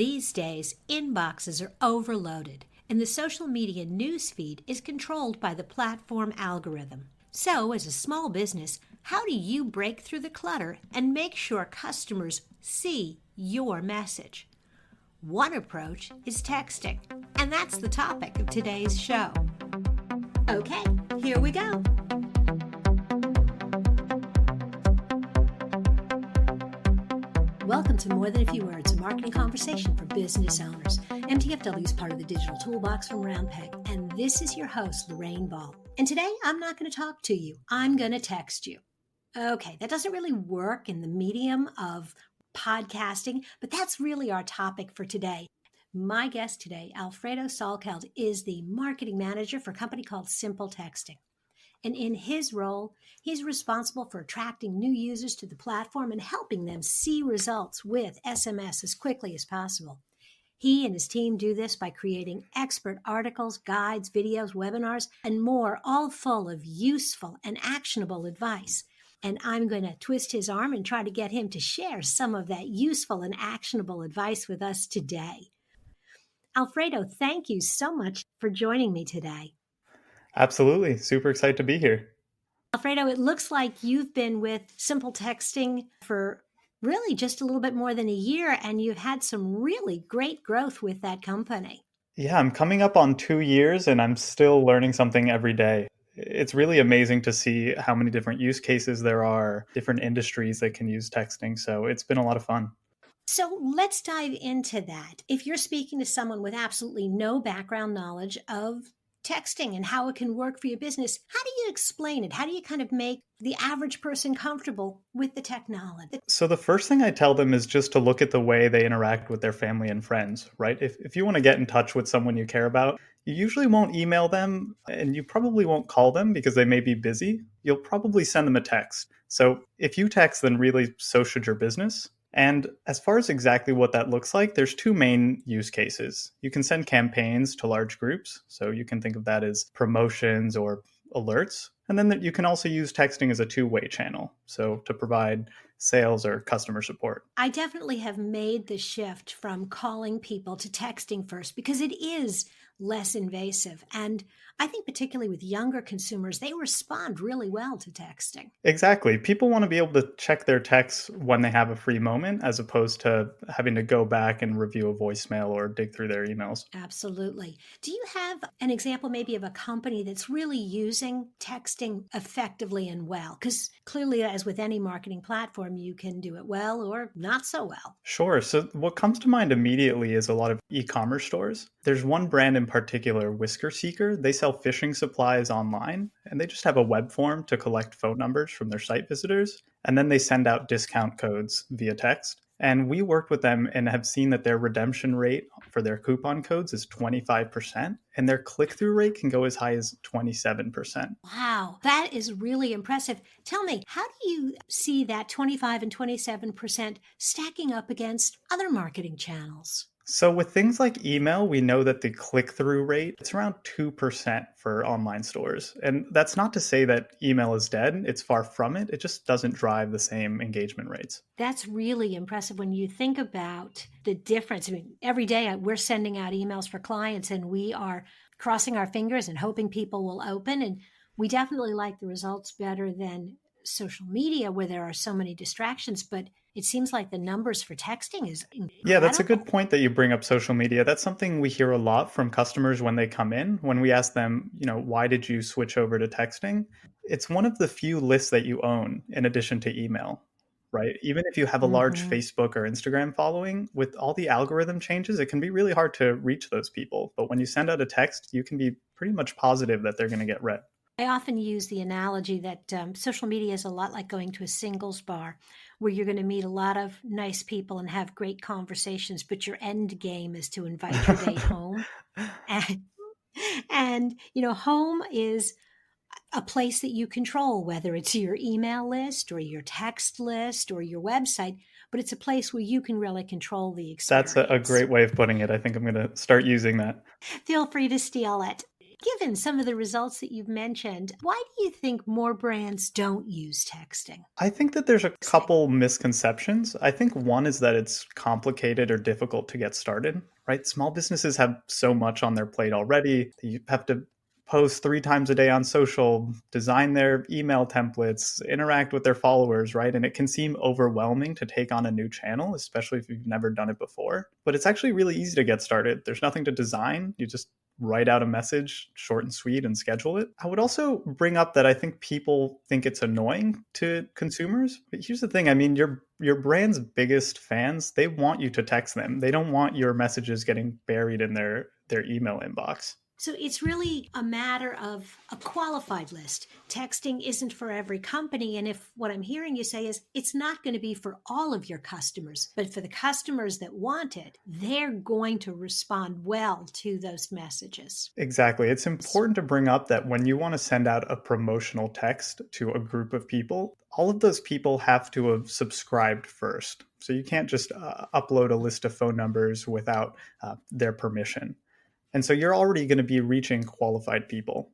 These days, inboxes are overloaded, and the social media newsfeed is controlled by the platform algorithm. So, as a small business, how do you break through the clutter and make sure customers see your message? One approach is texting, and that's the topic of today's show. Okay, here we go. Welcome to More Than a Few Words, a marketing conversation for business owners. MTFW is part of the Digital Toolbox from Roundpeg, and this is your host, Lorraine Ball. And today, I'm not going to talk to you. I'm going to text you. Okay, that doesn't really work in the medium of podcasting, but that's really our topic for today. My guest today, Alfredo Salkeld, is the marketing manager for a company called Simple Texting. And in his role, he's responsible for attracting new users to the platform and helping them see results with SMS as quickly as possible. He and his team do this by creating expert articles, guides, videos, webinars, and more, all full of useful and actionable advice. And I'm going to twist his arm and try to get him to share some of that useful and actionable advice with us today. Alfredo, thank you so much for joining me today. Absolutely. Super excited to be here. Alfredo, it looks like you've been with Simple Texting for really just a little bit more than a year, and you've had some really great growth with that company. Yeah, I'm coming up on 2 years and I'm still learning something every day. It's really amazing to see how many different use cases there are, different industries that can use texting. So it's been a lot of fun. So let's dive into that. If you're speaking to someone with absolutely no background knowledge of texting and how it can work for your business, how do you explain it? How do you kind of make the average person comfortable with the technology? So the first thing I tell them is just to look at the way they interact with their family and friends, right? If you want to get in touch with someone you care about, you usually won't email them and you probably won't call them because they may be busy. You'll probably send them a text. So if you text, then really so should your business. And as far as exactly what that looks like, there's two main use cases. You can send campaigns to large groups. So you can think of that as promotions or alerts. And then you can also use texting as a two-way channel. So to provide sales or customer support. I definitely have made the shift from calling people to texting first because it is less invasive. And I think particularly with younger consumers, they respond really well to texting. Exactly. People want to be able to check their texts when they have a free moment, as opposed to having to go back and review a voicemail or dig through their emails. Absolutely. Do you have an example maybe of a company that's really using texting effectively and well? Because clearly, as with any marketing platform, you can do it well or not so well. Sure. So what comes to mind immediately is a lot of e-commerce stores. There's one brand in particular, Whisker Seeker. They sell fishing supplies online, and they just have a web form to collect phone numbers from their site visitors. And then they send out discount codes via text. And we worked with them and have seen that their redemption rate for their coupon codes is 25%, and their click-through rate can go as high as 27%. Wow, that is really impressive. Tell me, how do you see that 25 and 27% stacking up against other marketing channels? So with things like email, we know that the click-through rate, it's around 2% for online stores. And that's not to say that email is dead. It's far from it. It just doesn't drive the same engagement rates. That's really impressive when you think about the difference. I mean, every day we're sending out emails for clients and we are crossing our fingers and hoping people will open. And we definitely like the results better than social media where there are so many distractions. But it seems like the numbers for texting is incredible. Yeah, that's a good point that you bring up social media. That's something we hear a lot from customers when they come in. When we ask them, why did you switch over to texting? It's one of the few lists that you own in addition to email, right? Even if you have a large Facebook or Instagram following, with all the algorithm changes, it can be really hard to reach those people. But when you send out a text, you can be pretty much positive that they're going to get read. I often use the analogy that social media is a lot like going to a singles bar where you're going to meet a lot of nice people and have great conversations, but your end game is to invite your date home. And home is a place that you control, whether it's your email list or your text list or your website, but it's a place where you can really control the experience. That's a great way of putting it. I think I'm going to start using that. Feel free to steal it. Given some of the results that you've mentioned, why do you think more brands don't use texting? I think that there's a couple misconceptions. I think one is that it's complicated or difficult to get started, right? Small businesses have so much on their plate already. You have to post 3 times a day on social, design their email templates, interact with their followers, right? And it can seem overwhelming to take on a new channel, especially if you've never done it before. But it's actually really easy to get started. There's nothing to design. You just write out a message, short and sweet, and schedule it. I would also bring up that I think people think it's annoying to consumers. But here's the thing. I mean, your brand's biggest fans, they want you to text them. They don't want your messages getting buried in their email inbox. So it's really a matter of a qualified list. Texting isn't for every company. And if what I'm hearing you say is it's not going to be for all of your customers, but for the customers that want it, they're going to respond well to those messages. Exactly. It's important to bring up that when you want to send out a promotional text to a group of people, all of those people have to have subscribed first. So you can't just upload a list of phone numbers without their permission. And so you're already going to be reaching qualified people.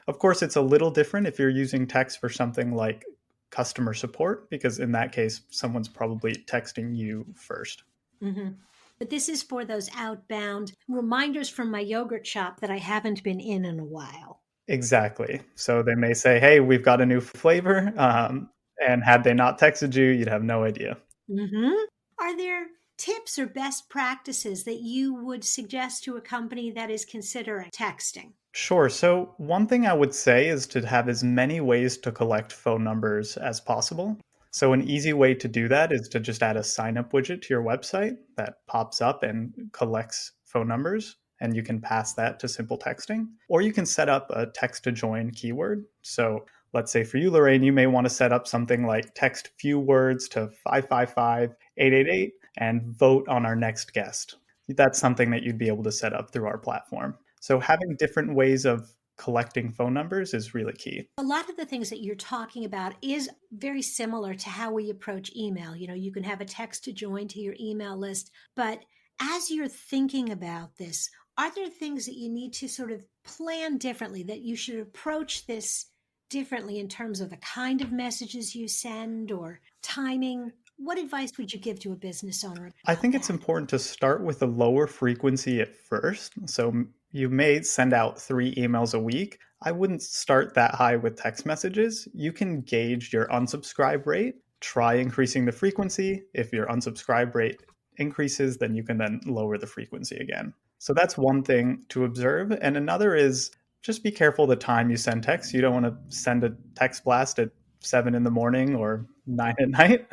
Of course, it's a little different if you're using text for something like customer support, because in that case, someone's probably texting you first. Mm-hmm. But this is for those outbound reminders from my yogurt shop that I haven't been in a while. Exactly. So they may say, hey, we've got a new flavor. And had they not texted you, you'd have no idea. Mm-hmm. Are there tips or best practices that you would suggest to a company that is considering texting? Sure. So one thing I would say is to have as many ways to collect phone numbers as possible. So an easy way to do that is to just add a sign-up widget to your website that pops up and collects phone numbers, and you can pass that to simple texting. Or you can set up a text-to-join keyword. So let's say for you, Lorraine, you may want to set up something like text few words to 555-888 and vote on our next guest. That's something that you'd be able to set up through our platform. So having different ways of collecting phone numbers is really key. A lot of the things that you're talking about is very similar to how we approach email. You know, you can have a text to join to your email list, but as you're thinking about this, are there things that you need to sort of plan differently, that you should approach this differently in terms of the kind of messages you send or timing? What advice would you give to a business owner? I think it's important to start with a lower frequency at first. So you may send out 3 emails a week. I wouldn't start that high with text messages. You can gauge your unsubscribe rate, try increasing the frequency. If your unsubscribe rate increases, then you can then lower the frequency again. So that's one thing to observe. And another is just be careful the time you send text. You don't want to send a text blast at 7 in the morning or 9 at night.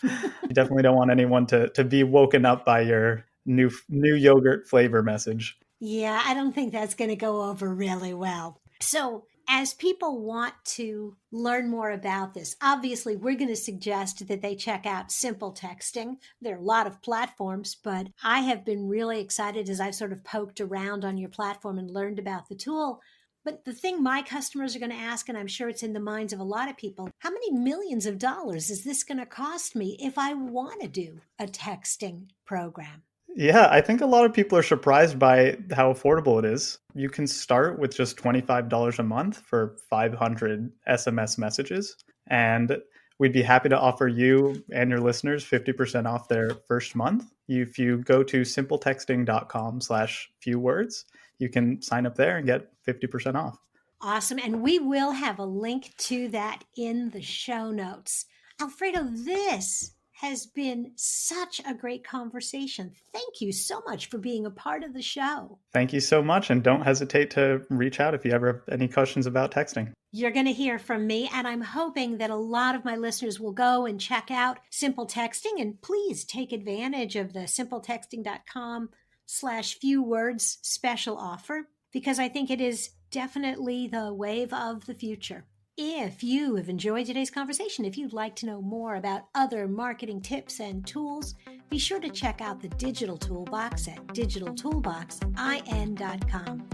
You definitely don't want anyone to be woken up by your new yogurt flavor message. Yeah, I don't think that's going to go over really well. So as people want to learn more about this, obviously we're going to suggest that they check out Simple Texting. There are a lot of platforms, but I have been really excited as I've sort of poked around on your platform and learned about the tool. But the thing my customers are going to ask, and I'm sure it's in the minds of a lot of people, how many millions of dollars is this going to cost me if I want to do a texting program? Yeah, I think a lot of people are surprised by how affordable it is. You can start with just $25 a month for 500 SMS messages. And we'd be happy to offer you and your listeners 50% off their first month. If you go to simpletexting.com/fewwords, you can sign up there and get 50% off. Awesome. And we will have a link to that in the show notes. Alfredo, this has been such a great conversation. Thank you so much for being a part of the show. Thank you so much. And don't hesitate to reach out if you ever have any questions about texting. You're going to hear from me, and I'm hoping that a lot of my listeners will go and check out Simple Texting, and please take advantage of the simpletexting.com/fewwords special offer, because I think it is definitely the wave of the future. If you have enjoyed today's conversation, if you'd like to know more about other marketing tips and tools, be sure to check out the Digital Toolbox at digitaltoolboxin.com.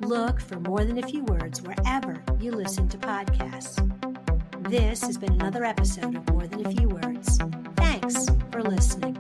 Look for More Than a Few Words wherever you listen to podcasts. This has been another episode of More Than a Few Words. Thanks for listening.